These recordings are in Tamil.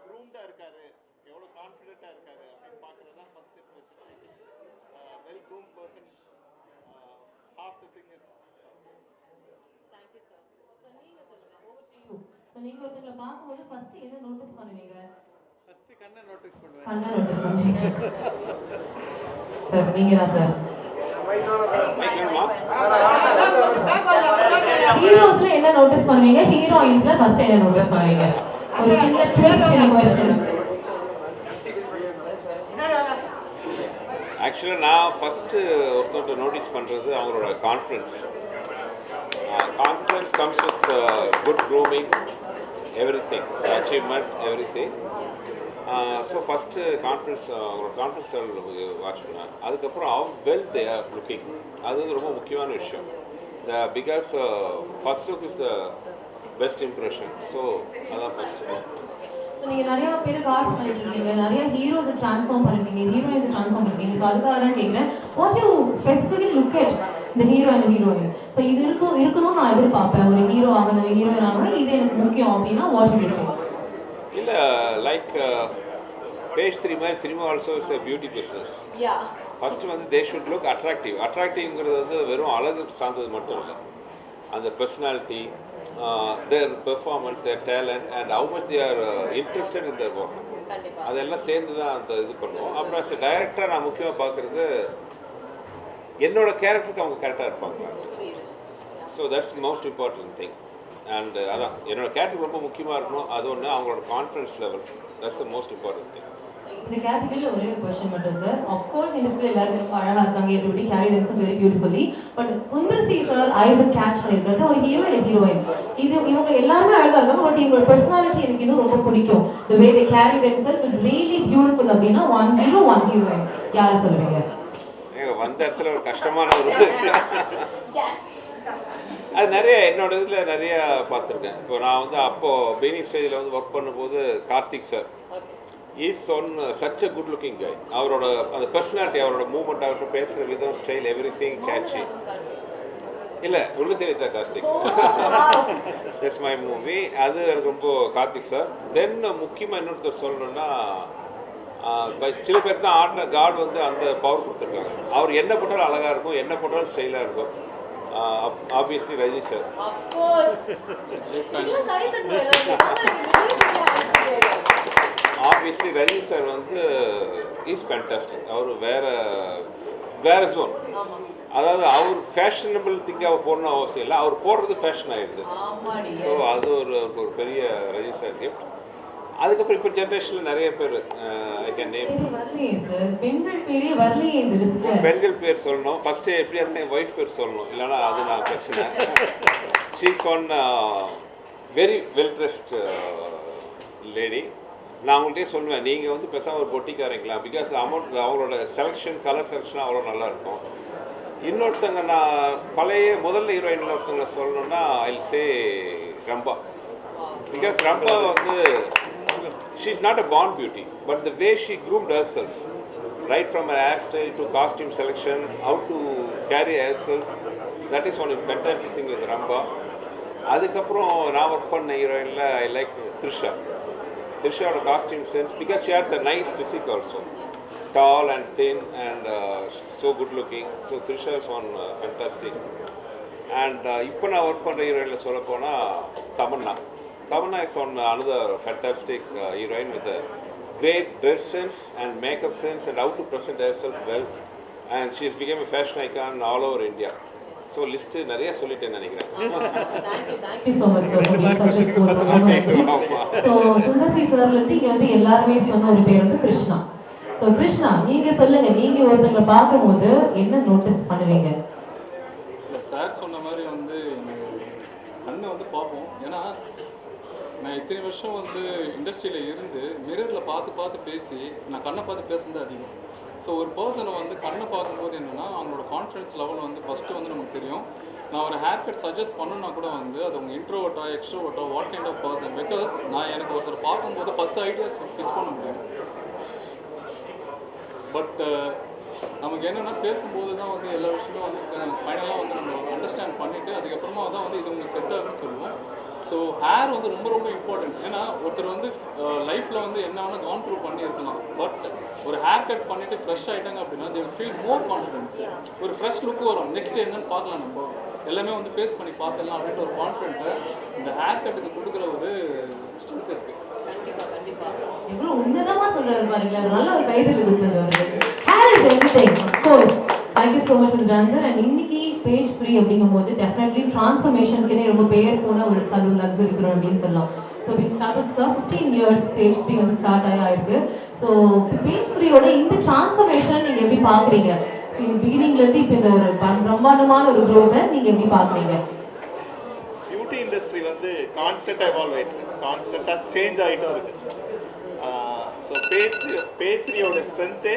க்ரூம்டாக இருக்காரு, எவ்வளோ கான்ஃபிடென்ட்டாக இருக்காரு அப்படின்னு பார்க்குறது தான் first impression. I think well groom person, half the thing is. Thank you sir. So நீங்கள் சொல்லுங்கள், ஓவர் டு யூ. ஸோ நீங்கள் ஒருத்தங்களை பார்க்கும்போது ஃபர்ஸ்ட் என்ன நோட்டீஸ் பண்ணுவீங்க? ஃபர்ஸ்ட் கண்ணை நோட்டீஸ் பண்ணுவேன். கண்ணை நோட்டீஸ் பண்ணுவீங்க. சார் நீங்கள் தான் சார். ஹீரோஸ்ல என்ன நோட்டீஸ் பண்ணுவீங்க, ஹீரோயின்ஸ்ல ஃபர்ஸ்ட் என்ன நோட்டீஸ் பண்ணுவீங்க? ஒரு சின்ன ட்விஸ்ட், சின்ன क्वेश्चन. ஆக்சுவலாக நான் ஃபஸ்ட்டு ஒருத்தர்கிட்ட நோட்டீஸ் பண்ணுறது அவங்களோட confidence. Confidence comes with good grooming, every thing, achievement, every thing. So first confidence, அவங்களோட கான்ஃபிடன்ஸ் லெவல் வாட்ச் பண்ணேன். அதுக்கப்புறம் வெல் தே ஆர் லுக்கிங், அது வந்து ரொம்ப முக்கியமான விஷயம். Because first look is the best impression. So அதான் ஃபஸ்ட்டு. ஸோ நீங்கள் நிறையா பேர் காஸ்ட் பண்ணிட்டு இருக்கீங்க, நிறைய ஹீரோஸை ட்ரான்ஸ்ஃபார்ம் பண்ணிருக்கீங்க, ஹீரோயின்ஸை ட்ரான்ஸ்ஃபார்ம் பண்ணிருக்கீங்க. ஸோ அதுக்காக தான் கேட்குறேன், what you specifically look at இந்த ஹீரோ அண்ட் ஹீரோயின்? ஸோ இது இருக்கணும் நான் எதிர்பார்ப்பேன், ஒரு ஹீரோ ஆகணும், ஹீரோயின் ஆகணும், இது எனக்கு முக்கியம் அப்படின்னா வாட் யூ சே? இல்லை, லைக் பேஜ் 3 மாதிரி cinema also is a beauty business. First வந்து தே ஷுட் லுக் அட்ராக்டிவ். அட்ராக்டிவ்ங்கிறது வந்து வெறும் அழகு சார்ந்தது மட்டும் இல்லை, அந்த personality, their performance, their talent and how much they are interested in their work, அதெல்லாம் சேர்ந்து தான் அந்த இது பண்ணுவோம். அப்புறம் அஸ் டைரக்டராக நான் முக்கியமாக பார்க்குறது என்னோட கேரக்டருக்கு அவங்க கரெக்டாக இருப்பாங்க. So that's most important thing. And அதான் என்னோட கேரக்டர் ரொம்ப முக்கியமாக இருக்கணும். அது ஒன்று, அவங்களோட confidence level, that's the most important thing. இந்த கேட்டகரியில் ஒரே ஒரு கொஸ்டின் மட்டும் சார். ஆஃப்கோர்ஸ் இண்டஸ்ட்ரியில் எல்லாருமே ரொம்ப அழகாக இருக்காங்க, everybody carry themselves very beautifully. But Sundar C sir eyes catch பண்ணியிருக்கிறது ஒரு ஹீரோ இல்லை ஹீரோயின், இது இவங்க எல்லாருமே அழகாக இருக்காங்க, பட் இவங்களோட பர்சனாலிட்டி எனக்கு இன்னும் ரொம்ப பிடிக்கும், the way they carry themselves is really beautiful அப்படின்னா ஒன் ஹீரோ ஒன் ஹீரோயின் யாரை சொல்லுவீங்க? வந்த இடத்துல ஒரு கஷ்டமான ஒரு அது நிறைய என்னோட இதில் நிறைய பார்த்துருக்கேன். இப்போ நான் வந்து அப்போது பெய்னிங் ஸ்டேஜில் வந்து ஒர்க் பண்ணும்போது Karthik sir is one such a good looking guy. அவரோட அந்த பர்சனாலிட்டி, அவரோட மூவ்மெண்ட் ஆகட்டும், பேசுகிற விதம், ஸ்டைல், எவ்ரி திங் கேட்சி. இல்லை உள்ள தெரியுதா கார்த்திக், தட்ஸ் மை மூவி. அது எனக்கு ரொம்ப கார்த்திக் சார். தென் முக்கியமாக இன்னொருத்தர் சொல்லணும்னா, சில பேர் தான் ஆடின காட் வந்து அந்த பவர் கொடுத்துருக்காங்க. அவர் என்ன போட்டாலும் அழகாக இருக்கும், என்ன போட்டாலும் ஸ்டைலாக இருக்கும். Obviously Rajini sir. Obviously Rajini sir வந்து இஸ் ஃபேண்டாஸ்டிக். அவர் வேற ஜோன். அதாவது அவர் ஃபேஷனபிள் திங்காக போடணும் அவசியம் இல்லை, அவர் போடுறது ஃபேஷன் ஆகிடுது. ஸோ அது ஒரு பெரிய ரஜினி சார் கிஃப்ட். அதுக்கப்புறம் இப்போ ஜென்ரேஷனில் நிறைய பேர் ஐ கேன் நேம். பெண்கள் பேர் சொல்லணும் ஃபஸ்ட்டு, எப்படி இருந்தால் என் ஒய்ஃப் பேர் சொல்லணும், இல்லைன்னா அது நான் பிரச்சனை. She's one very well dressed lady. நான் அவங்கள்ட்டே சொல்லுவேன், நீங்கள் வந்து பேசாமல் ஒரு பொட்டிக்காரங்களா, பிகாஸ் அமௌண்ட் அவங்களோட செலெக்ஷன், கலர் செலெக்ஷன் அவ்வளோ நல்லாயிருக்கும். இன்னொருத்தங்க நான் பழைய முதல்ல ஹீரோயினில் ஒருத்தவங்க சொல்லணும்னா I say Rambha. Because Rambha வந்து she is not a born beauty, but the way she groomed herself, right from her hairstyle to costume selection, how to carry herself, that is one fantastic thing with Ramba. அதுக்கப்புறம் நான் ஒர்க் பண்ண ஹீரோயினில் ஐ லைக் த்ரிஷாவோட costume sense, because she had the nice physique also, tall and thin and so good looking. So Trisha is one fantastic. And இப்போ நான் ஒர்க் பண்ணுற ஹீரோயினில் சொல்ல போனால் Tamanna is on another fantastic heroine with a great dress sense and makeup sense and how to present herself well, and she has become a fashion icon all over India. So list நிறைய சொல்லிட்டேன்னு நினைக்கிறேன். Thank you so much sir for being such a sport. So Sundar C sir வந்து இங்க வந்து எல்லாரும் சொன்ன ஒரு பேர் வந்து கிருஷ்ணா. So கிருஷ்ணா, நீங்க சொல்லுங்க, நீங்க ஒருத்தங்களை பார்க்கும்போது என்ன நோட்டீஸ் பண்ணுவீங்க? சார் சொன்ன மாதிரி வந்து கண்ணை வந்து பார்ப்போம். ஏன்னா நான் இத்தனை வருஷம் வந்து இண்டஸ்ட்ரியில் இருந்து மிரரில் பார்த்து பேசி நான் கண்ணை பார்த்து பேசுனது அதிகம். ஸோ ஒரு பர்சனை வந்து கண்ணை பார்க்கும்போது என்னென்னா அவங்களோட கான்ஃபிடன்ஸ் லெவல் வந்து ஃபஸ்ட்டு வந்து நமக்கு தெரியும். நான் ஒரு ஹேர் கட் சஜஸ்ட் பண்ணணுன்னா கூட வந்து அது உங்கள் இன்ட்ரோவர்ட்டா எக்ஸ்ட்ரோவர்ட்டா what kind of person, because நான் எனக்கு ஒருத்தர் பார்க்கும்போது 10 ஐடியாஸ் பிச் பண்ண முடியும். பட் நமக்கு என்னென்னா பேசும்போது தான் வந்து எல்லா விஷயமும் வந்து ஃபைனலாக வந்து நம்ம அண்டர்ஸ்டாண்ட் பண்ணிவிட்டு அதுக்கப்புறமா தான் வந்து இது உங்களுக்கு செட் ஆகுன்னு சொல்லுவோம். ஸோ ஹேர் வந்து ரொம்ப ரொம்ப இம்பார்ட்டன்ட். ஏன்னா ஒருத்தர் வந்து லைஃப்பில் வந்து என்ன வேணால் கான் த்ரூ பண்ணியிருக்கலாம், பட் ஒரு ஹேர் கட் பண்ணிவிட்டு ஃப்ரெஷ் ஆகிட்டாங்க அப்படின்னா தே ஃபீல் மோர் கான்ஃபிடென்ஸ். ஒரு ஃப்ரெஷ் லுக்கு வரும், நெக்ஸ்ட் என்னன்னு பார்க்கலாம், நம்ம எல்லாமே வந்து ஃபேஸ் பண்ணி பார்த்துடலாம் அப்படின்ற ஒரு கான்ஃபிடென்ட்டை இந்த ஹேர் கட்டுக்கு கொடுக்குற ஒரு ஸ்ட்ரென்த் இருக்குது. கண்டிப்பா கண்டிப்பா எவ்வளவு உன்னதமா சொல்றாரு பாருங்க, ஒரு நல்ல ஒரு கைதல் கொடுத்தது அவருக்கு. Hair is everything of course. Thank you so much for the answer. And இன்னைக்கு பேஜ் 3 அப்படிங்கும்போது டெஃபினெட்லி டிரான்ஸ்ஃபர்மேஷனுக்குனே ரொம்ப பேர் போன ஒரு சலூன் லக்ஸரி சலூன் அப்படின்னு சொல்லலாம். So we started sir 15 years page 3 வந்து ஸ்டார்ட் ஆயிருக்கு. ஸோ பேஜ் 3யோட இந்த டிரான்ஸ்ஃபர்மேஷன் நீங்க எப்படி பாக்குறீங்க? பிகினிங்ல இருந்து இப்போ இந்த ஒரு பிரம்மாண்டமான ஒரு growth நீங்க எப்படி பாக்குறீங்க? பியூட்டி இண்டஸ்ட்ரி வந்து கான்ஸ்டன்ட்டாக எவால்வ் ஆகிட்டு இருக்கு, கான்ஸ்டன்ட்டாக சேஞ்ச் ஆகிட்டும் இருக்குது. ஸோ பேஜ் 3யோட ஸ்ட்ரென்த்தே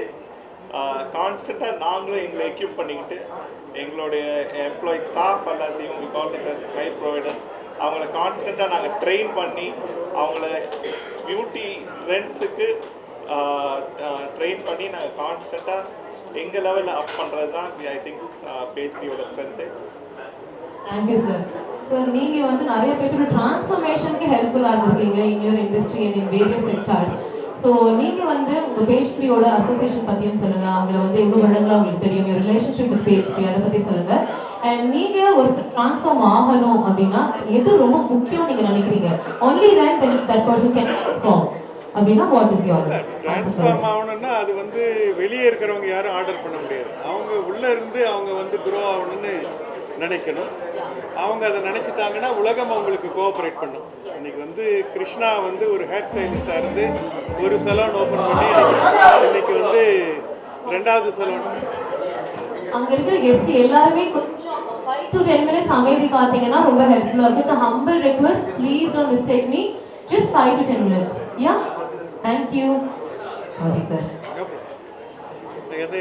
கான்ஸ்டண்ட்டாக நாங்களும் எங்களை எக்யூப் பண்ணிக்கிட்டு எங்களுடைய எம்ப்ளாயி ஸ்டாஃப் எல்லாத்தையும் we call it as smile providers, அவங்கள கான்ஸ்டண்ட்டாக நாங்கள் ட்ரெயின் பண்ணி அவங்கள பியூட்டி ட்ரெண்ட்ஸுக்கு ட்ரெயின் பண்ணி நாங்கள் கான்ஸ்டண்ட்டாக எங்கள் லெவலில் அப் பண்ணுறது தான் ஐ திங்க் பேஜ் 3யோட ஸ்ட்ரென்த்து. Thank you sir. சார் நீங்கள் வந்து நிறைய பேருக்கு டிரான்ஸ்ஃபர்மேஷனுக்கு ஹெல்ப்ஃபுல்லாக இருந்திருக்கீங்க in your industry and in various sectors. So நீங்கள் வந்து உங்கள் பேஜ் 3யோட அசோசியேஷன் பற்றியும் சொல்லுங்கள், அவங்கள வந்து எவ்வளோ வருடங்களாக உங்களுக்கு தெரியும், your ரிலேஷன்ஷிப் வித் பேஜ் 3 அதை பற்றி சொல்லுங்கள். அண்ட் நீங்கள் ஒருத்தர் ட்ரான்ஸ்ஃபார்ம் ஆகணும் அப்படின்னா எது ரொம்ப முக்கியம் நீங்கள் நினைக்கிறீங்க? Only then that person can transform அப்படின்னா வாட் இஸ் யுவர் ட்ரான்ஸ்ஃபார்ம் ஆகணும்னா அது வந்து வெளியே இருக்கிறவங்க யாரும் ஆர்டர் பண்ண முடியாது. அவங்க உள்ளே இருந்து அவங்க வந்து க்ரோ ஆகணும்னு நினைக்கணும். அவங்க அதை நினச்சிட்டாங்கன்னா உலகம் அவங்களுக்கு கோஆப்ரேட் பண்ணும். இன்னைக்கு வந்து கிருஷ்ணா வந்து ஒரு ஹேர் ஸ்டைலிஸ்டாக இருந்து ஒரு சலூன் ஓப்பன் பண்ணி இன்னைக்கு வந்து 2வது சலூன். அங்க இருக்கிற கெஸ்ட் எல்லாருமே கொஞ்சம் 5 to 10 minutes அமைதி காத்தீங்கன்னா ரொம்ப ஹெல்ப்ஃபுல்லா இருக்கும். It's a humble request, please don't mistake me, just 5 to 10 minutes. Yeah, thank you. Sorry sir.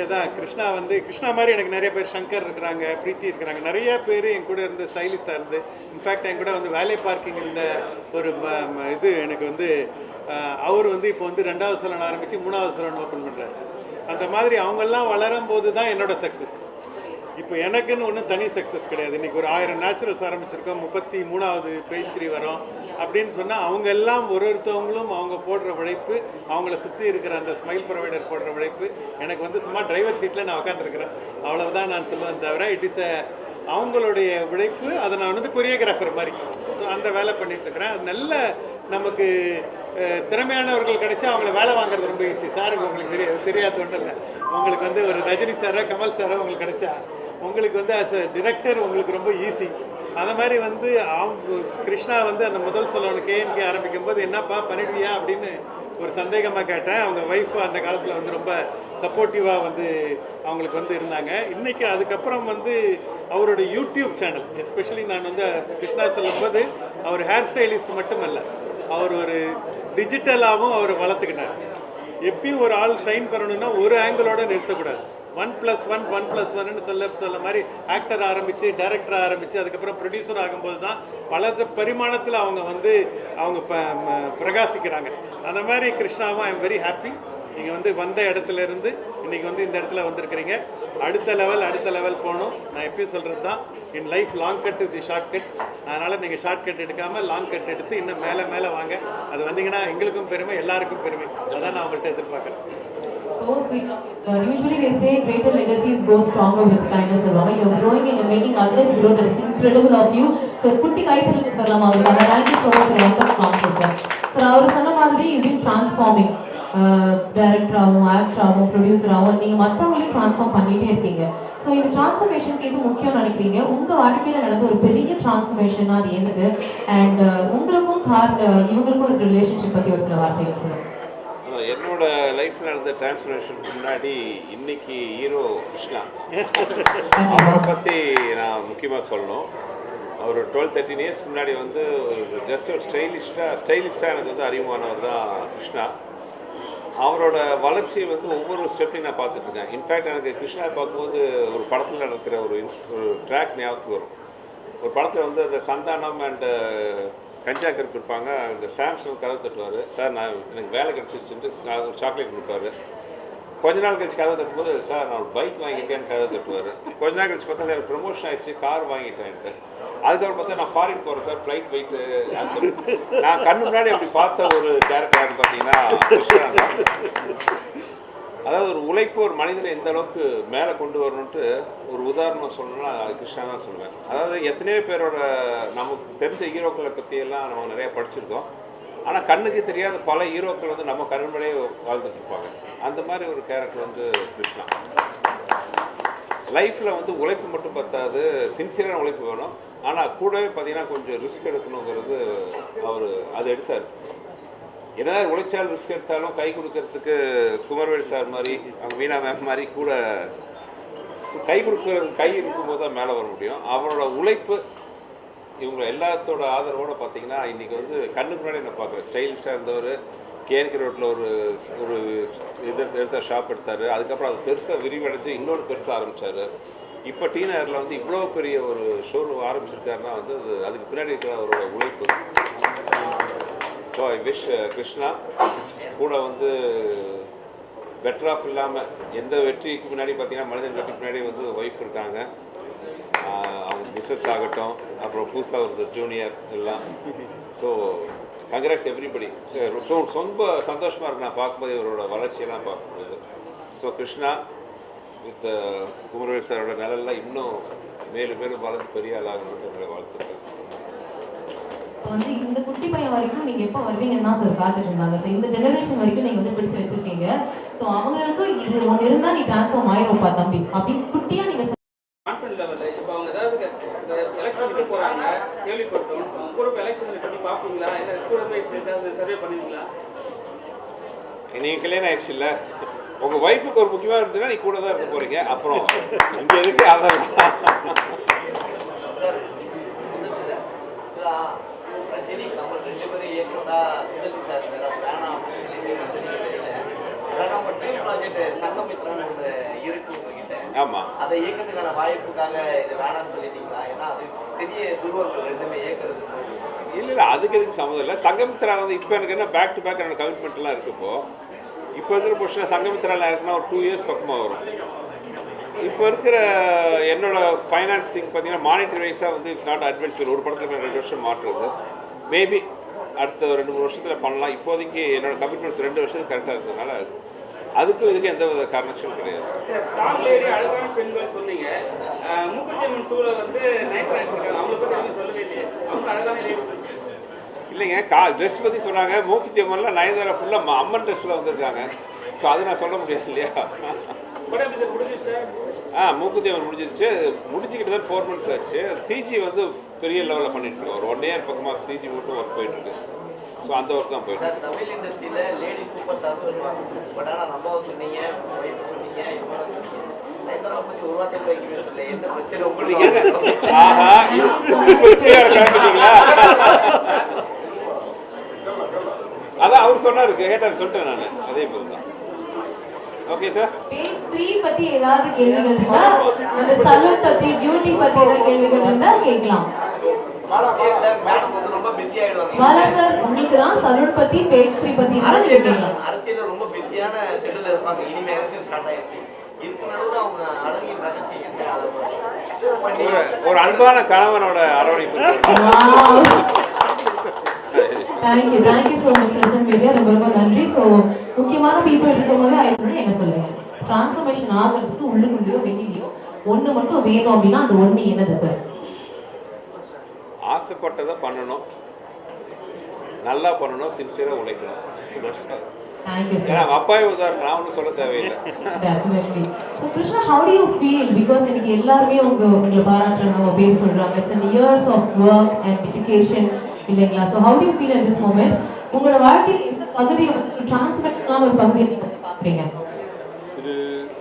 எதான் Krishna வந்து கிருஷ்ணா மாதிரி எனக்கு நிறைய பேர் சங்கர் இருக்கிறாங்க, பிரீத்தி இருக்கிறாங்க, நிறைய பேர் என் கூட இருந்து ஸ்டைலிஸ்டாக இருந்து இன்ஃபேக்ட் என் கூட வந்து வேலை பார்க்கிங் இருந்த ஒரு இது எனக்கு வந்து அவர் வந்து இப்போ வந்து 2வது சலூன் ஆரம்பித்து 3வது சலூன் ஓப்பன் பண்ணுறாரு. அந்த மாதிரி அவங்கெல்லாம் வளரும் போது தான் என்னோடய சக்ஸஸ். இப்போ எனக்குன்னு ஒன்றும் தனி சக்ஸஸ் கிடையாது. இன்றைக்கி ஒரு 1000 நேச்சுரல்ஸ் ஆரம்பிச்சிருக்கோம், 33வது பேஜ் 3 வரோம் அப்படின்னு சொன்னால் அவங்க எல்லாம் ஒருத்தவங்களும் அவங்க போடுற உழைப்பு, அவங்கள சுற்றி இருக்கிற அந்த ஸ்மைல் ப்ரொவைடர் போடுற உழைப்பு. எனக்கு வந்து சும்மா டிரைவர் சீட்டில் நான் உட்காந்துருக்கிறேன், அவ்வளவுதான் நான் சொல்லுவேன் தவிர இட் இஸ் அவங்களுடைய உழைப்பு. அதை நான் வந்து கொரியோகிராஃபர் மாதிரி ஸோ அந்த வேலை பண்ணிகிட்ருக்கிறேன். அது நல்ல நமக்கு திறமையானவர்கள் கிடைச்சா அவங்கள வேலை வாங்குறது ரொம்ப ஈஸி. சார் உங்களுக்கு தெரியாத ஒன்றும் இல்லை, உங்களுக்கு வந்து ஒரு ரஜினி சாரோ கமல் சாரோ உங்களுக்கு கிடைச்சா உங்களுக்கு வந்து ஆஸ் அ டிரெக்டர் உங்களுக்கு ரொம்ப ஈஸி. அந்த மாதிரி வந்து அவங்க கிருஷ்ணா வந்து அந்த முதல் சலூன் KNK ஆரம்பிக்கும் போது என்னப்பா பண்ணிடுவியா அப்படின்னு ஒரு சந்தேகமாக கேட்டேன். அவங்க ஒய்ஃபு அந்த காலத்தில் வந்து ரொம்ப சப்போர்ட்டிவாக வந்து அவங்களுக்கு வந்து இருந்தாங்க. இன்றைக்கி அதுக்கப்புறம் வந்து அவரோட யூடியூப் சேனல் எஸ்பெஷலி நான் வந்து கிருஷ்ணா சொல்லும்போது அவர் ஹேர் ஸ்டைலிஸ்ட் மட்டுமல்ல, அவர் ஒரு டிஜிட்டலாகவும் அவர் வளர்த்துக்கினார். எப்பயும் ஒரு ஆள் ஷைன் பண்ணணும்னா ஒரு ஆங்கிளோட நிறுத்தக்கூடாது. 1+1 1+1ன்னு சொல்ல மாதிரி ஆக்டர் ஆரம்பித்து டைரக்டர் ஆரம்பித்து அதுக்கப்புறம் ப்ரொடியூசர் ஆகும்போது தான் பல பரிமாணத்தில் அவங்க வந்து அவங்க பிரகாசிக்கிறாங்க. அந்த மாதிரி கிருஷ்ணாவும் ஐ எம் வெரி ஹாப்பி. நீங்கள் வந்து வந்த இடத்துல இருந்து இன்றைக்கி வந்து இந்த இடத்துல வந்திருக்கிறீங்க. அடுத்த லெவல் போகணும். நான் எப்பயும் சொல்கிறது தான், in life long cut is the short cut. அதனால் நீங்கள் ஷார்ட் கட் எடுக்காமல் லாங் கட் எடுத்து இன்னும் மேலே வாங்க. அது வந்தீங்கன்னா எங்களுக்கும் பெருமை, எல்லாருக்கும் பெருமை. அதான் நான் உங்கள்கிட்ட எதிர்பார்க்குறேன். So sweet of you, sir. Usually they say greater legacies grow stronger with time. So you're growing and you're making others grow. That is incredible of you. So kutti kaithil சொல்லலாம் அவருக்கு. Thank you so much for your response, sir. Sir, அவர் சொன்ன மாதிரி you've been transforming. டைரக்டராகவும் ஆக்டராகவும் ப்ரொடியூசராகவும் நீங்கள் மற்றவங்களையும் ட்ரான்ஸ்ஃபார்ம் பண்ணிகிட்டே இருக்கீங்க. ஸோ இந்த ட்ரான்ஸ்ஃபர்மேஷனுக்கு எது முக்கியம்னு நினைக்கிறீங்க? உங்கள் வாழ்க்கையில் நடந்த ஒரு பெரிய ட்ரான்ஸ்ஃபர்மேஷனாக அது என்னது? அண்ட் உங்களுக்கும் இவங்களுக்கும் ஒரு ரிலேஷன்ஷிப் பற்றி ஒரு சில வார்த்தைகள் சார். என்னோட லைஃப்பில் நடந்த டிரான்ஸ்ஃபர்மேஷனுக்கு முன்னாடி இன்னைக்கு ஹீரோ கிருஷ்ணா அவரை பற்றி நான் முக்கியமாக சொல்லணும். அவர் 12-13 இயர்ஸ் முன்னாடி வந்து ஜஸ்ட் ஒரு ஸ்டைலிஸ்டாக எனக்கு வந்து அறிமுகமானவர் தான் கிருஷ்ணா. அவரோட வளர்ச்சி வந்து ஒவ்வொரு ஸ்டெப்பையும் நான் பார்த்துட்ருக்கேன். இன்ஃபேக்ட் எனக்கு கிருஷ்ணா பார்க்கும்போது ஒரு படத்தில் நடக்கிற ஒரு ட்ராக் ஞாபகத்துக்கு வரும். ஒரு படத்தில் வந்து அந்த சந்தானம் அண்டு கஞ்சா கருப்பு இருப்பாங்க. அந்த சாம்சங் கலர் தட்டுவார், சார் நான் எனக்கு வேலை கிடச்சிருச்சுட்டு ஒரு சாக்லேட் கொடுப்பாரு. கொஞ்ச நாள் கழிச்சு கதவை தட்டும்போது சார் நான் ஒரு பைக் வாங்கிட்டேன்னு கதவை தட்டுவார். கொஞ்ச நாள் கழிச்சு பார்த்தா எனக்கு ப்ரொமோஷன் ஆயிடுச்சு, கார் வாங்கிட்டேன்ட்டு. அதுக்கப்புறம் பார்த்தா நான் ஃபாரின் போகிறேன் சார், ஃப்ளைட் போயிட்டு. நான் கண்ணு முன்னாடி அப்படி பார்த்த ஒரு கேரக்டர்னு பார்த்தீங்கன்னா கிருஷ்ணா தான். அதாவது ஒரு உழைப்பு ஒரு மனிதனை எந்த அளவுக்கு மேலே கொண்டு வரணுன்ட்டு ஒரு உதாரணம் சொல்லணும்னா அது கிருஷ்ணா தான் சொல்லுவேன். அதாவது எத்தனையோ பேரோட நமக்கு தெரிஞ்ச ஹீரோக்களை பற்றியெல்லாம் நம்ம நிறையா படிச்சிருக்கோம். ஆனால் கண்ணுக்கு தெரியாத பல ஹீரோக்கள் வந்து நம்ம கண்முறையே வாழ்ந்துட்டு இருப்பாங்க. அந்த மாதிரி ஒரு கேரக்டர் வந்து கிருஷ்ணா. லைஃப்பில் வந்து உழைப்பு மட்டும் பத்தாது, சின்சியரான உழைப்பு வேணும். ஆனால் கூடவே பார்த்தீங்கன்னா கொஞ்சம் ரிஸ்க் எடுக்கணுங்கிறது அவர் அதை எடுத்தார். ஏதாவது உழைச்சால் ரிஸ்க் எடுத்தாலும் கை கொடுக்கறதுக்கு குமரவேல் சார் மாதிரி, அவங்க மீனா மேம் மாதிரி கூட கை கொடுக்கறது கை இருக்கும்போது தான் மேலே வர முடியும். அவரோட உழைப்பு இவங்க எல்லாத்தோட ஆதரவோடு பார்த்தீங்கன்னா இன்றைக்கி வந்து கண்ணுக்கு முன்னாடி என்ன பார்க்குறேன். ஸ்டைலிஸ்டாக இருந்தவர் கேஎன்கே ரோட்டில் ஒரு எடுத்த ஷாப் எடுத்தார். அதுக்கப்புறம் அது பெருசாக விரிவடைஞ்சு இன்னொரு பெருசாக ஆரம்பித்தார். இப்போ டி நகரில் வந்து இவ்வளோ பெரிய ஒரு ஷோரூம் ஆரம்பிச்சிருக்காருன்னா வந்து அதுக்கு பின்னாடி இருக்கிற அவரோட உழைப்பு. ஸோ ஐ விஷ் கிருஷ்ணா கூட வந்து பெட்டர் ஆஃப் இல்லாமல் எந்த வெற்றிக்கு முன்னாடி பார்த்தீங்கன்னா மனிதன் வெற்றிக்கு முன்னாடி வந்து ஒய்ஃப் இருக்காங்க, அவங்க மிஸ்ஸஸ் ஆகட்டும், அப்புறம் புதுசாக ஒரு ஜூனியர் எல்லாம். So congrats everybody. ரொம்ப சந்தோஷமாக இருக்கு நான் பார்க்கும்போது இவரோட வளர்ச்சியெல்லாம் பார்க்கும்போது. ஸோ கிருஷ்ணா வித் குமரவேல் சாரோட நிலையில் இன்னும் மேலும் மேலும் வளர்ந்து பெரிய ஆளாகணும்னு என்னோட வாழ்த்துக்கள். வந்து இந்த குட்டி பையன் வரைக்கும் நீங்க எப்போ வருவீங்கன்னு தான் சார் பார்த்துட்டு இருந்தாங்க. ஸோ இந்த ஜெனரேஷன் வரைக்கும் நீங்க வந்து பிடிச்சு வச்சிருக்கீங்க. ஸோ அவங்களுக்கும் இது ஒன்று இருந்தால் நீ டிரான்ஸ்ஃபார்ம் ஆயிருப்பா தம்பி அப்படின்னு குட்டியா நீங்க கான்ஃபிடன்ட் லெவலில் இப்போ அவங்க ஏதாவது எலெக்ஷனுக்கு போகிறாங்க, கேள்விப்பட்டோம். கூட இப்போ எலெக்ஷனில் பண்ணி பார்ப்பீங்களா, இல்லை கூட போய் ஏதாவது சர்வே பண்ணுவீங்களா? நீங்கள் கல்யாணம் ஆயிடுச்சு இல்லை, உங்கள் ஒய்ஃபுக்கு ஒரு முக்கியமாக இருந்ததுன்னா நீ கூட தான் இருக்க போகிறீங்க. அப்புறம் இங்கே எதுக்கு அதெல்லாம் ரஜினி நம்ம 2 பேரும் இயக்குறதா சுதர்சி சார் இருந்தார். வேணாம் ட்ரீம் ப்ராஜெக்ட் சங்கமித்ரான்னு ஒன்று இருக்கு உங்ககிட்ட. ஆமாம், அதை இயக்கத்துக்கான வாய்ப்புக்காக இது வேணாம்னு சொல்லிட்டீங்களா? ஏன்னா அது பெரிய துருவங்கள் ரெண்டுமே இயக்குறது. இல்லை அதுக்கு எதுக்கு சம்மந்தம் இல்லை. சங்கமித்ரா வந்து இப்போ எனக்கு என்ன பேக் டு பேக் என்னோட கமிட்மெண்ட்லாம் இருக்குது. இப்போ இருக்கிற பொசிஷனில் சங்கமித்ராலாம் இருக்குன்னா ஒரு 2 இயர்ஸ் பக்கமாக வரும். இப்போ இருக்கிற என்னோட ஃபைனான்சிங் பார்த்தீங்கன்னா மானிட்டரி வைஸாக வந்து இட்ஸ் நாட் அட்வான்ஸ். ஒரு படத்தில் 2 வருஷம் மாற்றுறது மேபி அடுத்த 2-3 வருஷத்தில் பண்ணலாம். இப்போதைக்கு என்னோட கமிட்மெண்ட்ஸ் 2 வருஷத்துக்கு கரெக்டாக இருக்கிறதுனால அதுக்கும் இதுக்கு எந்த வித காரணச்சும் கிடையாது. ஸ்ட்ராங் லேடி அழகான பெண்கள் சொன்னீங்க. மூக்குத்தியம்மன் 2ல வந்து நைட் இருக்காங்க, அவங்களை பற்றி எதுவும் சொல்லவே இல்லையே. அவங்க அழகான லேடி இல்லைங்க, ட்ரெஸ் பற்றி சொன்னாங்க. மூக்குத்தியம்மன்லாம் நயன்தாரா ஃபுல்லாக அம்மன் ட்ரெஸ்ஸில் வந்திருக்காங்க. ஸோ அது நான் சொல்ல முடியாது இல்லையா. மூக்குத்தியம்மன் முடிஞ்சிருச்சு, முடிஞ்சுக்கிட்டு தான் 4 months ஆச்சு. சிஜி வந்து பெரிய லெவலில் பண்ணிட்டு இருக்கோம். ஒரு 1 year பக்கமாக சிஜி மட்டும் ஒர்க் போயிட்டு இருக்கு. ஸோ அந்த ஒர்க் தான் போயிட்டு சார் தமிழ் இண்டஸ்ட்ரியில் லேடி சூப்பர் ஸ்டார் சொல்லுவாங்க. பட் ஆனால் நம்ம சொன்னீங்க, ஒய்ஃப் சொன்னீங்க, இப்போ சொன்னீங்க. நயன்தாரா பற்றி ஒரு வார்த்தை வைக்கவே சொல்ல. என்ன பிரச்சனை உங்களுக்கு? ஆஹா, அதான் அவர் சொன்னாரு, கேட்டார், சொல்லிட்டேன் நான். அதே மாதிரி தான். Okay sir. பேஜ் 3 பத்தி ஏதாவது கேள்விகள் இருந்தா, அந்த சலூன் பத்தி, பியூட்டி பத்தி ஏதாவது கேள்விகள் இருந்தா கேட்கலாம். ரொம்ப பிஸி ஆயிடுவாங்க. பாலா சார் உங்களுக்கு தான் சலூன் பத்தி, பேஜ் 3 பத்தி இருந்தா கேட்கலாம். அரசியல் ரொம்ப பிஸியான ஷெட்யூல்ல இருப்பாங்க. இனிமே எலெக்ஷன் ஸ்டார்ட் ஆயிடுச்சு. இதுக்கு நடுவில் அவங்க அழகின் ரகசியம் ஒரு அன்பான கணவனோட அரவணைப்பு. Thank you so much present media, ரொம்ப ரொம்ப நன்றி. ஸோ முக்கியமான பீப்புள் இருக்கும்போது ஆயிடுச்சுன்னு என்ன சொல்லுங்க? டிரான்ஸ்ஃபர்மேஷன் ஆகிறதுக்கு உள்ளுக்குள்ளேயோ வெளியிலையோ ஒன்று மட்டும் வேணும் அப்படின்னா அது ஒன்று என்னது சார்? ஆசைப்பட்டதை பண்ணணும், நல்லா பண்ணணும், சின்சியராக உழைக்கணும். தேங்க்யூ ஏன்னா சார். அப்பாவே உதாரணம், நான் ஒன்றும் சொல்ல தேவையில்லை. Definitely. So Krishna, how do you feel? Because இன்னைக்கு எல்லாருமே உங்களை பாராட்டுறாங்க, உங்க பேர் சொல்றாங்க. It's an years of work and dedication இல்லைங்களா? So how do you feel at this moment? உங்களோட வாழ்க்கையில் எந்த பகுதியை வந்து டிரான்ஸ்ஃபர்மேஷனான ஒரு பகுதியை நீங்க பார்க்குறீங்க? இது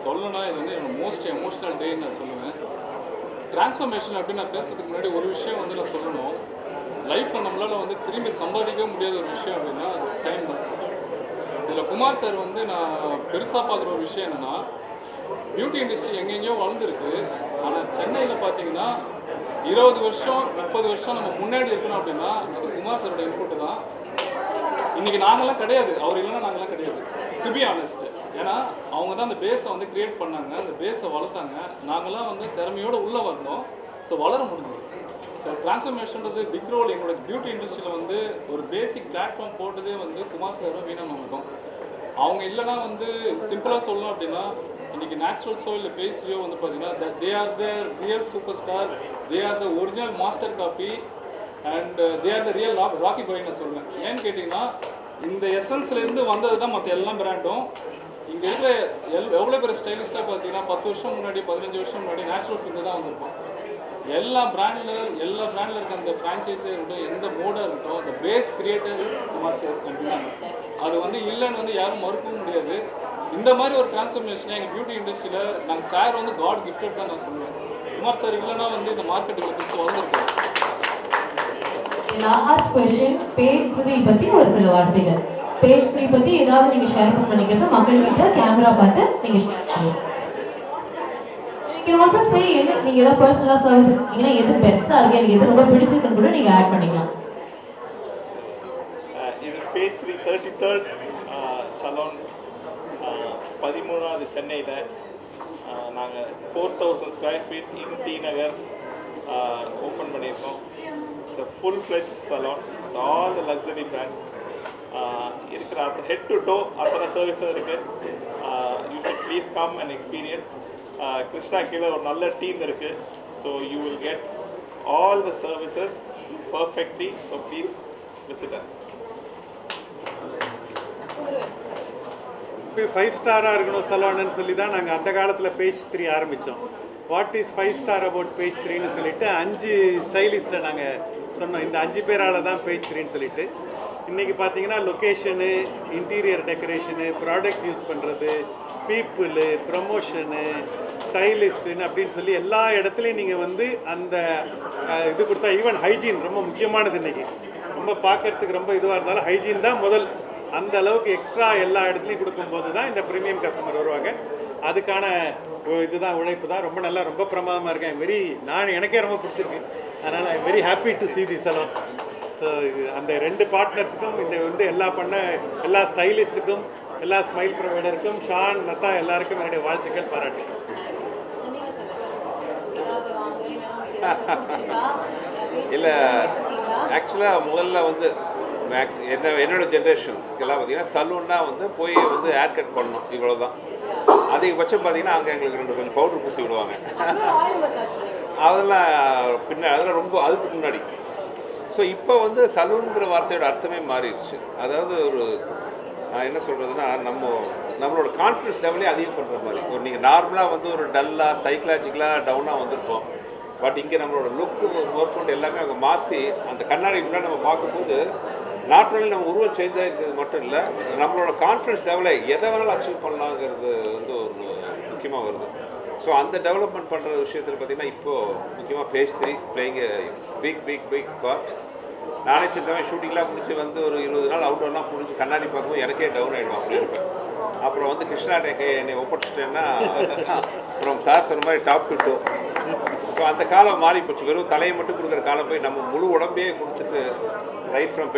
சொல்லணும்னா இது வந்து என்னோட மோஸ்ட் எமோஷனல் டேன்னு நான் சொல்லுவேன். டிரான்ஸ்ஃபர்மேஷன் அப்படின்னு நான் பேசுறதுக்கு முன்னாடி ஒரு விஷயம் வந்து நான் சொல்லணும். லைஃப்பில் நம்மளால் வந்து திரும்பி சம்பாதிக்க முடியாத ஒரு விஷயம் அப்படின்னா அது டைம் தான். இதில் குமார் சார் வந்து நான் பெருசாக பார்க்குற ஒரு விஷயம் என்னென்னா, பியூட்டி இண்டஸ்ட்ரி எங்கெங்கேயோ வளர்ந்துருக்கு. ஆனால் சென்னையில் பார்த்தீங்கன்னா 20 வருஷம் 30 வருஷம் நம்ம முன்னாடி இருக்கணும் அப்படின்னா அது குமார் சாரோட இன்புட்டு தான். இன்றைக்கி நாங்கள்லாம் கிடையாது, அவர் இல்லைன்னா நாங்கள்லாம் கிடையாது. டு பி ஆனஸ்ட் ஏன்னா அவங்க தான் அந்த பேஸை வந்து கிரியேட் பண்ணாங்க, அந்த பேஸை வளர்த்தாங்க. நாங்களாம் வந்து திறமையோடு உள்ளே வந்தோம். ஸோ வளர முடிஞ்சது. ஸோ ட்ரான்ஸ்ஃபர்மேஷன்றது பிக் ரோல். எங்களோட பியூட்டி இண்டஸ்ட்ரியில் வந்து ஒரு பேசிக் பிளாட்ஃபார்ம் போட்டதே வந்து குமார் சாரும் வீணா மேமுக்கும். அவங்க இல்லைனா வந்து சிம்பிளாக சொல்லணும் அப்படின்னா இன்றைக்கி நேச்சுரல் ஷோ இல்லை பேசியோ வந்து பார்த்தீங்கன்னா they are the real super star, they are the original master copy and they are the real Rocky Bhai நான் சொல்லுவேன். ஏன்னு கேட்டிங்கன்னா இந்த எசன்ஸ்லேருந்து வந்தது தான் மற்ற எல்லா பிராண்டும். இங்கே இருக்கிற எவ்வளோ பேர் ஸ்டைலிஸ்ட்டாக பார்த்தீங்கன்னா 10 வருஷம் முன்னாடி 15 வருஷம் முன்னாடி நேச்சுரல்ஸ் இருந்து தான் வந்திருப்போம். எல்லா பிராண்டில் இருக்க அந்த ஃப்ரான்ச்சைஸே இருக்கட்டும், எந்த மோடாக இருக்கட்டும், அந்த பேஸ் கிரியேட்டர் குமார் சார் கண்டிப்பாக. அது வந்து இல்லைன்னு வந்து யாரும் மறுக்கவும் முடியாது. இந்த மாதிரி ஒரு டிரான்ஸ்ஃபர்மேஷனை எங்கள் பியூட்டி இண்டஸ்ட்ரியில் நாங்கள் சார் வந்து காட் கிஃப்டட் தான் நான் சொல்லுவேன். குமார் சார் இல்லைன்னா வந்து இந்த மார்க்கெட்டுக்கு பிடிச்சி வளர்ந்துருக்கோம். லாஸ்ட் கொஸ்டின், பேஜ் 3 பற்றி ஒரு சில வார்த்தைகள். பேஜ் 3 பற்றி ஏதாவது நீங்கள் ஷேர் பண்ண நினைக்கிறத மக்கள்கிட்ட கேமரா பார்த்து நீங்கள் ஷேர் பண்ணுங்கள். You can also say என்ன நீங்க ஏதாவது பர்சனலா சர்வீஸ் இருக்கீங்கன்னா எது பெஸ்டா இருக்கு, எனக்கு எது ரொம்ப பிடிச்சிருக்குன்னு கூட நீங்க ஆட் பண்ணிக்கலாம். இது பேஜ் 3 33rd சலூன் 13வது சென்னையில் நாங்கள் 4000 square feet in T Nagar open பண்ணியிருக்கோம். It's a full fledged salon, all the luxury brands இருக்கிற ஹெட் டு டோ அத்தனை சர்வீஸும் இருக்குது. You should please come and experience. Krishna கீழே ஒரு நல்ல டீம் இருக்குது. So you will get all the services perfectly. So please visit us. இப்போ 5 ஸ்டாராக இருக்கணும் சலூன்னு சொல்லி தான் நாங்கள் அந்த காலத்தில் பேஜ் 3 ஆரம்பித்தோம். What is 5 star about page 3ன்னு சொல்லிட்டு 5 ஸ்டைலிஸ்ட்டை நாங்கள் சொன்னோம். இந்த 5 பேரால் தான் பேஜ் 3ன்னு சொல்லிட்டு இன்றைக்கி பார்த்தீங்கன்னா location, interior decoration, product use பண்ணுறது, பீப்புளு, ப்ரமோஷனு, ஸ்டைலிஸ்ட்டுன்னு அப்படின்னு சொல்லி எல்லா இடத்துலையும் நீங்கள் வந்து அந்த இது கொடுத்தா. ஈவன் ஹைஜீன் ரொம்ப முக்கியமானது. இன்றைக்கி ரொம்ப பார்க்குறதுக்கு ரொம்ப இதுவாக இருந்தாலும் ஹைஜீன் தான் முதல். அந்த அளவுக்கு எக்ஸ்ட்ரா எல்லா இடத்துலையும் கொடுக்கும்போது தான் இந்த ப்ரீமியம் கஸ்டமர் வருவாங்க. அதுக்கான இதுதான் உழைப்பு தான். ரொம்ப நல்லா, ரொம்ப பிரமாதமாக இருக்கேன். எனக்கே ரொம்ப பிடிச்சிருக்கு. அதனால் I am very happy to see this salon. So அந்த 2 பார்ட்னர்ஸுக்கும் இந்த வந்து எல்லா ஸ்டைலிஸ்ட்டுக்கும், எல்லா ஸ்மைல் ப்ரொவைடருக்கும், ஷான், லதா எல்லாருக்கும் என்னுடைய வாழ்த்துக்கள், பாராட்டு. இல்லை, ஆக்சுவலாக முதல்ல வந்து என்னோட ஜென்ரேஷனுக்கெல்லாம் பார்த்தீங்கன்னா சலூன்னா வந்து போய் வந்து ஹேர் கட் பண்ணணும், இவ்வளோ தான். அதிகபட்சம் பார்த்தீங்கன்னா அங்கே எங்களுக்கு 2 கொஞ்சம் பவுடர் பூசி விடுவாங்க. அதெல்லாம் ரொம்ப அதுக்கு முன்னாடி. ஸோ இப்போ வந்து சலூனுங்கிற வார்த்தையோட அர்த்தமே மாறிடுச்சு. அதாவது நான் என்ன சொல்கிறதுன்னா, நம்மளோட கான்ஃபிடன்ஸ் லெவலே அதிகம் பண்ணுற மாதிரி. நீங்கள் நார்மலாக வந்து ஒரு டல்லாக சைக்கலாஜிக்கலாக டவுனாக வந்திருப்போம். பட் இங்கே நம்மளோட லுக்கு ஒர்க் அவுட் எல்லாமே அவங்க மாற்றி அந்த கண்ணாடி முன்னாடி நம்ம பார்க்கும்போது நாட் ஒன்லி நம்ம உருவம் சேஞ்ச் ஆகிருக்கிறது மட்டும் இல்லை, நம்மளோட கான்ஃபிடன்ஸ் லெவலை எதை வேணாலும் அச்சீவ் பண்ணலாங்கிறது வந்து ஒரு முக்கியமாக வருது. ஸோ அந்த டெவலப்மெண்ட் பண்ணுற விஷயத்தில் பார்த்திங்கன்னா இப்போது முக்கியமாக பேஜ் 3 பிளேயிங் பிக் பார்ட். நானே சின்ன ஷூட்டிங்லாம் முடிச்சு வந்து ஒரு 20 நாள் அவுட்டோர்லாம் முடிஞ்சு கண்ணாடி பார்க்கும்போது எனக்கே டவுன் ஆகிடும் அப்படி இருப்பேன். அப்புறம் வந்து கிருஷ்ணா என்னை ஒப்படைச்சிட்டேன்னா அப்புறம் சார் சொன்ன மாதிரி டாப் டு டோ. ஸோ அந்த காலம் மாறி போச்சு. வெறும் தலையை மட்டும் கொடுக்குற காலம் போய் நம்ம முழு உடம்பையே கொடுத்துட்டு ரைட் ஃப்ரம்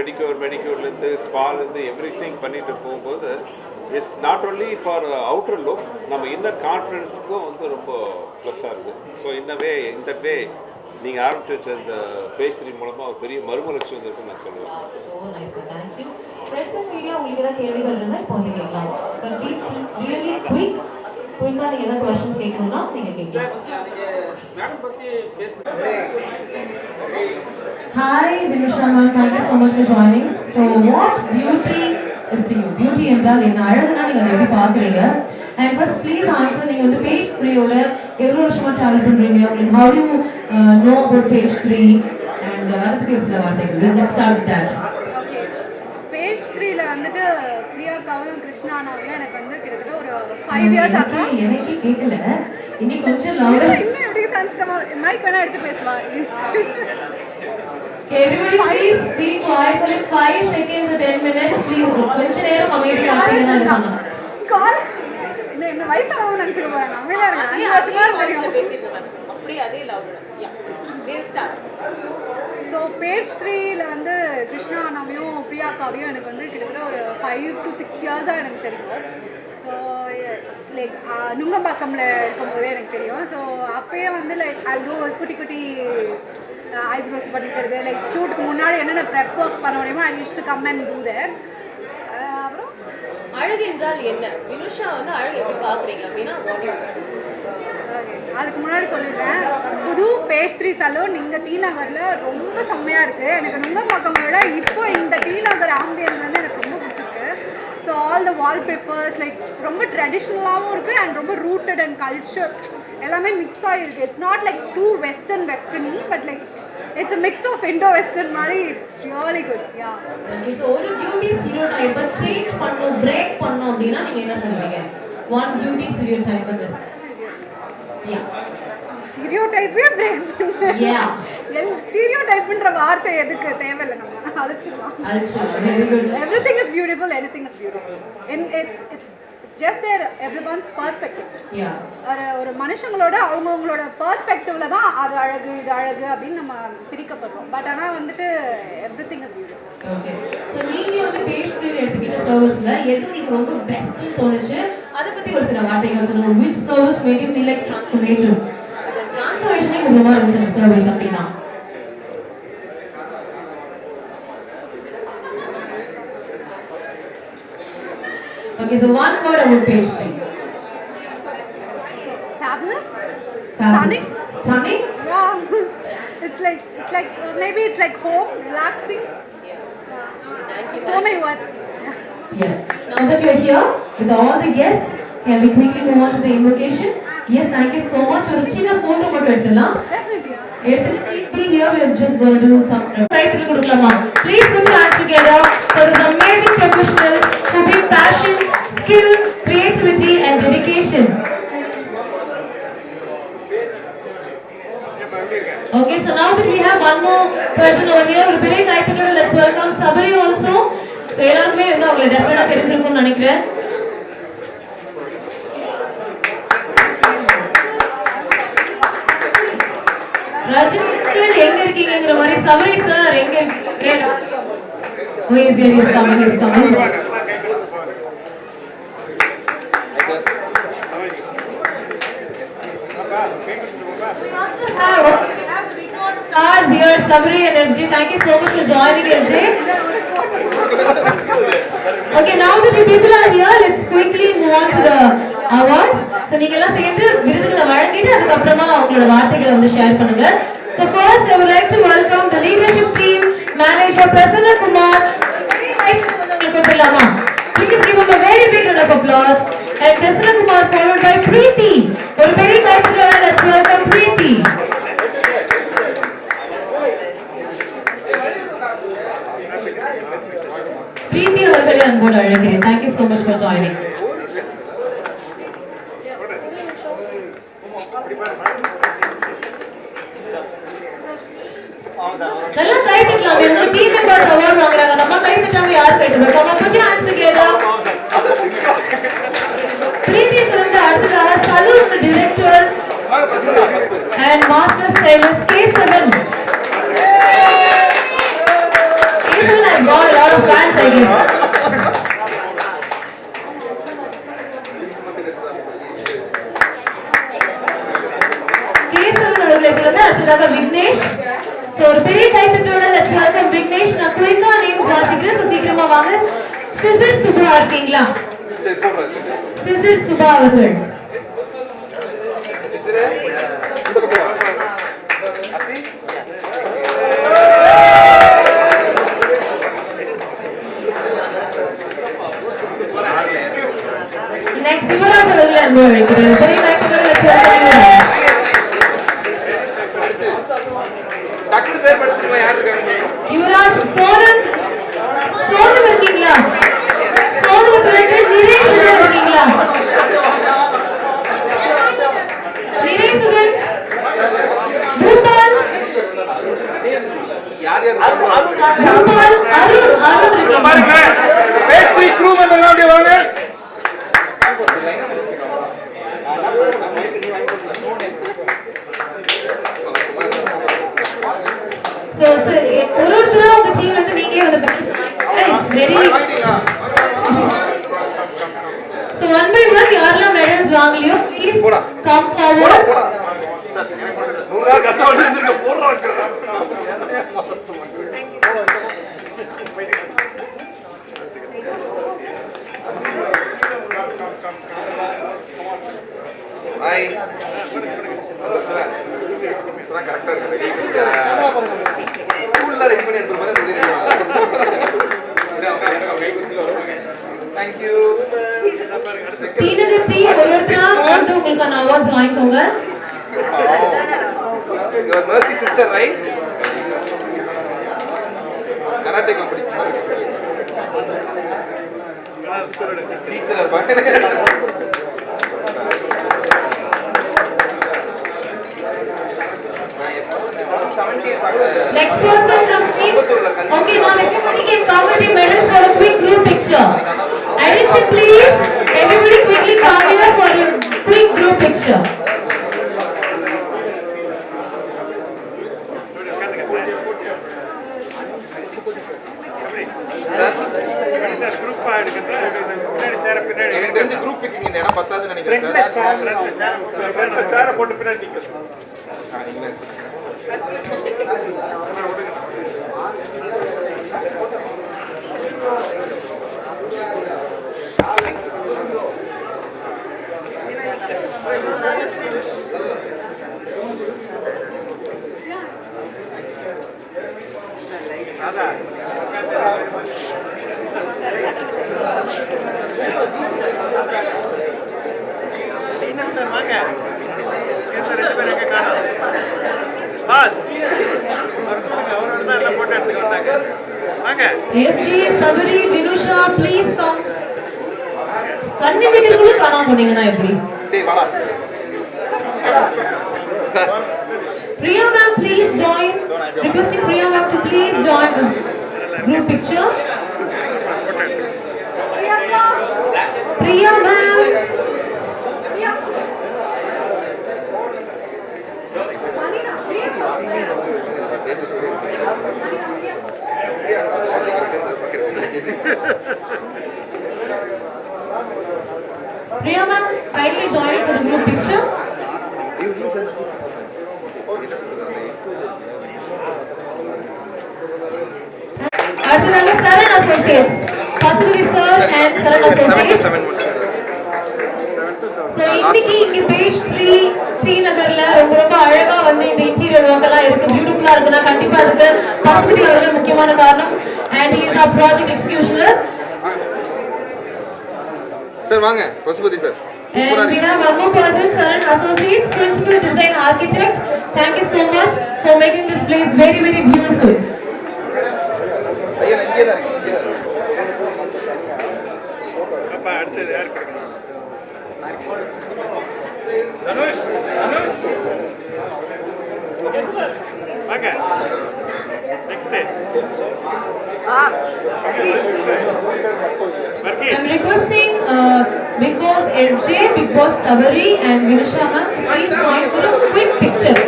மெடிக்யூர்லேருந்து ஸ்பாலேருந்து எவ்ரி திங் பண்ணிட்டு போகும்போது it's not only for outer look, நம்ம இன்னர் கான்ஃபிடன்ஸுக்கும் வந்து ரொம்ப ப்ளஸ்ஸாக இருக்குது. ஸோ இந்த வே நீங்கள் ஆரம்பிச்சு வச்ச இந்த பேஜ் 3 மூலமாக ஒரு பெரிய மறுமலர்ச்சி வந்துருக்குன்னு நான் சொல்லுவேன். குயிக்காக நீங்கள் ஏதாவது கொஸ்டின்ஸ் கேட்கணும்னா நீங்கள் கேட்கலாம். Hi, Dimisha ma'am, thank you so much for joining. So, what beauty is to you? Beauty என்றால் என்ன? அழகுனா நீங்கள் எப்படி பார்க்குறீங்க? And first, please answer. நீங்கள் வந்து page 3 ஓட எவ்வளோ வருஷமாக ட்ராவல் பண்ணுறீங்க? And how do you know about page 3? And அதை பற்றி சில வார்த்தைகள். Let's start with that. Page 3ல வந்துட்டு பிரியாக்காவும் கிருஷ்ணானாவும் எனக்கு வந்து கிட்டத்தட்ட ஒரு 5 இயர்ஸ் ஆகும். எனக்கு கேட்கல, இன்னைக்கு கொஞ்சம் லவுடா இன்னும் எப்படி சத்தமா மைக் வேணா எடுத்து பேசுவா. Everybody please be quiet for like 5 seconds or 10 minutes please. கொஞ்ச நேரம் அமைதியா இருங்க. கால் என்ன வயசானவங்க நினைச்சுக்க போறாங்க. அமைதியா இருங்க. 5 வருஷமா தெரியும் பேசிட்டு இருக்காங்க. அப்படியே அதே லவுடா. யா. we'll start. ஸோ பேஜ் 3ல வந்து கிருஷ்ணானாவையும் பிரியாக்காவையும் எனக்கு வந்து கிட்டத்தட்ட ஒரு 5 to 6 இயர்ஸாக எனக்கு தெரியும். ஸோ ஸோ லைக் நுங்கம்பாக்கம்ல இருக்கும்போதே எனக்கு தெரியும். ஸோ அப்பயே வந்து லைக் குட்டி குட்டி ஐப்ரோஸ் பண்ணிக்கிறது, லைக் ஷூட்டுக்கு முன்னாடி என்னென்ன ப்ரெப் ஒர்க்ஸ் பண்ண முடியுமோ I use to come and do there. அப்புறம் அழகு என்றால் என்ன? வினுஷா வந்து அழகு எப்படி பார்க்குறீங்க அப்படின்னா ஓகே, அதுக்கு முன்னாடி சொல்லிடுறேன், புது பேஸ்ட்ரி சலூன் இங்கே டி நகரில் ரொம்ப செம்மையாக இருக்குது. எனக்கு நுங்கம்பாக்கம் விட இப்போ இந்த டி நகர் ஆம்பியன்ஸ் வந்து எனக்கு ரொம்ப பிடிச்சிருக்கு. So all the wallpapers like ரொம்ப ட்ரெடிஷ்னலாகவும் இருக்குது அண்ட் ரொம்ப ரூட்டட் அண்ட் கல்ச்சர் எல்லாமே மிக்ஸ் ஆகிருக்கு. It's not like too westerny but like it's a mix of Indo western மாதிரி. It's really good. Yeah okay, so ஒரு பியூட்டி ஸ்டீரியோடைப்பை சேஞ்ச் பண்ணணும், பிரேக் பண்ணணும் அப்படின்னா நீங்கள் என்ன சொல்லுவீங்க? ஒன் பியூட்டி ஸ்டீரியோடைப் வந்து ஸ்டீரியோ டைப்பே பிரேக் பண்ணுவேன். ஸ்டீரியோ டைப்ன்ற வார்த்தை எதுக்கு தேவையில்லை, நம்ம அழிச்சிடலாம். Everything is beautiful, anything is beautiful. It's just their everyone's perspective. ஒரு மனுஷங்களோட அவங்கவுங்களோட பெர்ஸ்பெக்டிவ்ல தான் அது அழகு இது அழகு அப்படின்னு நம்ம பிரிக்கப்படுறோம். பட் ஆனால் வந்துட்டு everything is beautiful. Okay, so நீங்கள் வந்து பேஸ்ட்ரி எடுத்துக்கிட்ட சர்வீஸில் எது உங்களுக்கு ரொம்ப பெஸ்ட்னு தோணுச்சு? அதை பற்றி ஒரு சில வார்த்தைகள் சொல்லுங்கள். Which service made you feel like transformative? ட்ரான்ஸ்ஃபர்மேஷனே மூலமாக இருந்துச்சு சர்வீஸ் அப்படின்னா? Okay, so one word about pastry. Fabulous. Stunning. Stunning? Yeah. It's like maybe it's like home, relaxing. Thank you. So many words. Yes. Now that you're here with all the guests, can we quickly move on to the invocation? Yes, thank you so much. ஒரு சின்ன photo மட்டும் எடுத்துலாம். Definitely. Please be here. We are just going to do some. கைத்தறி கொடுக்கலாமா? Please put your hands together for this amazing professionals who bring passion, skill, creativity and dedication. Okay, so now that we have one more person over here, ஒரு பெரிய கைத்தறியோட let's welcome Sabari also. So எல்லாருமே வந்து அவங்களை டெஃபினட்டா தெரிஞ்சிருக்கும்னு நினைக்கிறேன். ரஜினிகள் எங்க இருக்கீங்கங்கிற மாதிரி சபரி சார் எங்க இருக்கீங்க? Who is there? Is coming, is coming. Stars here, Sabri and FJ. Thank you so much for joining, FJ. Okay, now that you people are here, let's quickly move on to the awards. So நீங்க எல்லாம் சேர்ந்து விருதுகளை வழங்கிட்டு அதுக்கு அப்புறமா உங்களோட வார்த்தைகளை வந்து ஷேர் பண்ணுங்க. So first I would like to welcome the leadership team, manager Prasanna Kumar. Please give him a very big round of applause. And Prasanna Kumar followed by Preeti. ஒரு பெரிய கைத்தறி, let's welcome Preeti. Preeti அவர்களை அன்போடு அழைக்கிறேன். Thank you so much for joining. நல்லா கை தட்டலாம். உங்க டீம் மெம்பர்ஸ் அவார்ட் வாங்குறாங்க. நம்ம கை தட்டாம யார் கை தட்டுவா? Come on, put your hands together. Preeti வந்து அடுத்ததாக salon director and master stylist K7. K7 has got a lot of fans, I guess. K7 அவர்களுக்கு வந்து அடுத்ததாக விக்னேஷ். So ஒரு பெரிய கைத்தட்டோட let's welcome விக்னேஷ். நான் குயிக்கா நேம்ஸ் வாசிக்கிறேன், so சீக்கிரமா வாங்க. சிசிர் சுபா இருக்கீங்களா? சிசிர் சுபா அவர்கள். Next சிவராஜ் அவர்களை அன்போடு அழைக்கிறேன். பெரிய கைத்தட்டோட let's welcome யுவராஜ். டக்குனு பேர் படிச்சுக்கலாம். யார் இருக்காங்க? யுவராஜ். சோனம் இருக்கீங்களா? சோனம் சொல்லிட்டு நிரேசுதன் இருக்கீங்களா? நிரேசுதன். பூபால். யார் பூபால். அருண் இருக்கீங்களா? பேஸ்ட்ரி க்ரூ மெம்பர் அப்படியே வாங்க. So ஒருத்தரா உங்க டீம் வந்து நீங்களே வந்து it's very so one by Gangliyo, please come forward. Hi. கரெக்டாக இருக்கு ஸ்கூலில் ரெடி பண்ணி எடுக்கிற மாதிரி தேங்க்யூ. டீனகர் டீ ஒருத்தரா வந்து உங்களுக்கான அவார்ட்ஸ் வாங்கிக்கோங்க. Your mercy sister right? Karate competition மாதிரி டீச்சர் இருப்பாங்க. Next person from team. Okay, now everybody can come with the medals for a quick group picture. Attention please. Everybody quickly come here for a quick group picture. எனக்கு தெரிஞ்ச குரூப் பிக்கிங் இந்த இடம் பத்தாதுன்னு நினைக்கிறேன் சார். சேரை போட்டு பின்னாடி நிற்க. வாங்க ரெண்டு பேரும் எங்க காணும் பாஸ் அவரோட தான் எல்லாம் போட்டோ எடுத்துக்க வந்தாங்க. வாங்க FG Sabari Vinusha please come. கண்ணிலிருந்து காணாம போனீங்கன்னா எப்படி? டேய் வாடா sir. Priya ma'am please join. Requesting Priya ma'am to please join the group picture. Priya ma'am. Priya ma'am, kindly join for the group picture. அடுத்ததாக Charan associates, Pasupathi sir and Charan associates. So இன்னைக்கு இங்க பேஜ் 3 டி நகர்ல ரொம்ப அழகா வந்து இந்த இன்டீரியர் ஒர்க் எல்லாம் இருக்கு, பியூட்டிஃபுல்லா இருக்குன்னா கண்டிப்பா அதுக்கு பசுபதி அவர்கள் முக்கியமான காரணம். And he is our project executioner. Sir வாங்க Pasupathi sir. And we have one more person, Saran Associates, Principal Design Architect. Thank you so much for making this place very, very beautiful. அப்பா அடுத்தது யார் வாங்க next I'm requesting Big Boss FJ, Big Boss Sabari and Vinusha ma'am to please join for a quick picture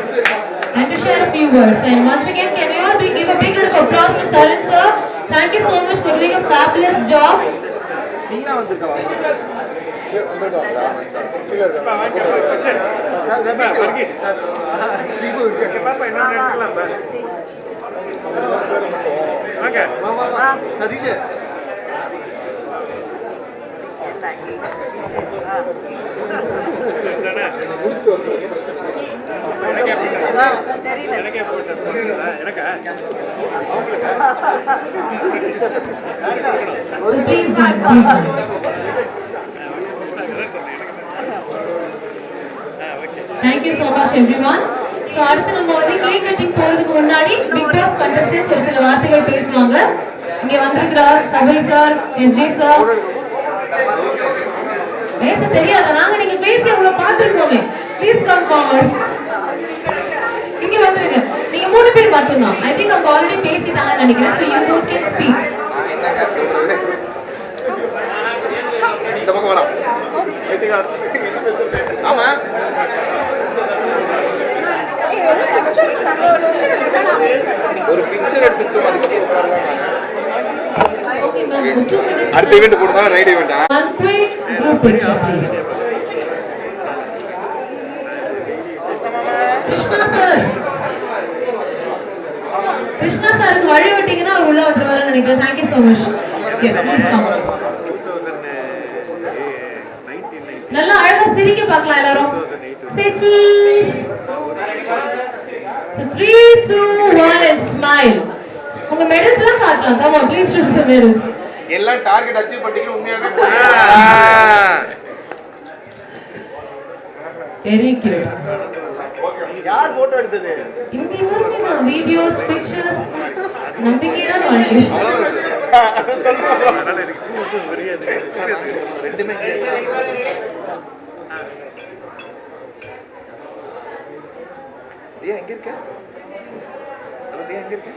and to share a few words. And once again, can you all give a big round of applause to Saran sir? Thank you so much for doing a fabulous job. Satish எனக்கே போட்டு எனக்கா Please join. Thank you so much everyone. So அடுத்து நம்ம வந்து கேக் கட்டிங் போறதுக்கு முன்னாடி பிக் பாஸ் கண்டஸ்டன்ட்ஸ் ஒரு சில வார்த்தைகள் பேசுவாங்க. இங்க வந்திருக்கிறார் சபரி சார், என்ஜி சார். பேச தெரியாத நாங்க நீங்க பேசி அவங்கள பாத்துருக்கோமே. Please come forward. இங்க வந்துருங்க. நீங்க மூணு பேர் மட்டும் தான். I think அவங்க ஆல்ரெடி பேசிட்டாங்கன்னு நினைக்கிறேன். So you both can speak. என்னங்க சொல்றது? இந்த பக்கம் வரா. ஆமா. ஒரு பிக்சர் எடுத்துட்டு அதுக்கு அடுத்த ஈவென்ட் போடுறதா ரைட் ஈவென்ட்டா? One quick group picture please. Krishna சாருக்கு வழி விட்டீங்கன்னா அவர் உள்ள வந்துருவாருன்னு நினைக்கிறேன். Thank you so much. Yes please come. நல்லா அழகா சிரிக்க பார்க்கலாம் எல்லாரும். Say cheese. So 3, 2, 1 and smile. உங்க மெடல்ஸ்லாம் காட்டலாம். Come on, please show some medals. எல்லாம் டார்கெட் அச்சீவ் பண்ணிட்டீங்க உண்மையாவே. Very cute. யார் போட்டோ எடுத்தது? இவங்க எல்லாருமே வீடியோஸ், பிக்சர்ஸ் நம்பிக்கையா வாழ்க்கை. சொல்லுங்க. ரெண்டுமே தியா எங்க இருக்க? ஹலோ தியா எங்க இருக்க?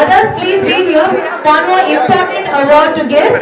Others, please be here. One more important award to give.